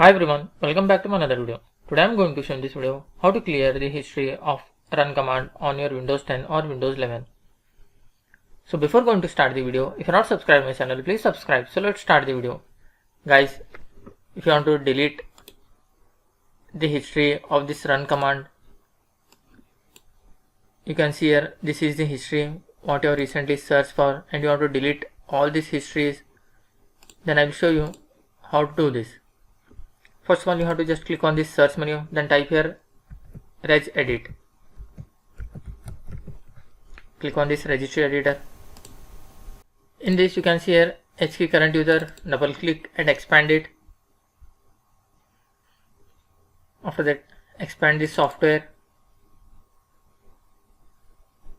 Hi everyone, welcome back to my another video. Today I am going to show in this video how to clear the history of run command on your Windows 10 or Windows 11. So before going to start the video, if you are not subscribed to my channel, please subscribe. So let's start the video. Guys, if you want to delete the history of this run command, you can see here this is the history what you have recently searched for, and you want to delete all these histories, then I will show you how to do this. First of all, you have to just click on this search menu, then type here regedit. Click on this registry editor. In this you can see here HKey current user, double click and expand it. After that, expand this software.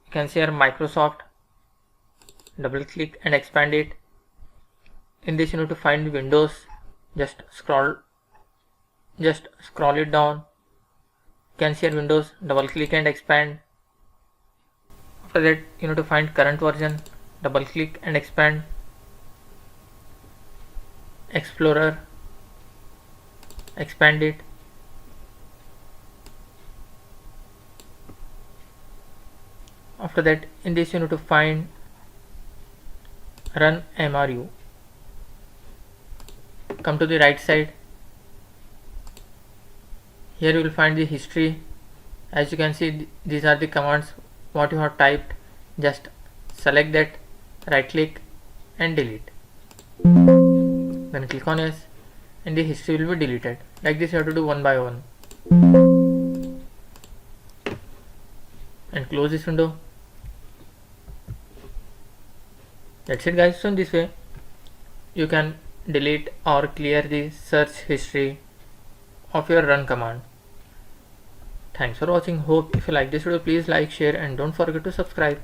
You can see here Microsoft, double click and expand it. In this you need to find Windows, just scroll it down. You can see here Windows, double click and expand. After that, you need to find current version, double click and expand. Explorer, expand it. After that, in this you need to find run MRU. Come to the right side. Here you will find the history. As you can see, these are the commands what you have typed. Just select that, right click and delete. Then click on yes and the history will be deleted. Like this you have to do one by one. And close this window. That's it guys. So in this way you can delete or clear the search history of your run command. Thanks for watching. Hope if you like this video, please like, share and don't forget to subscribe.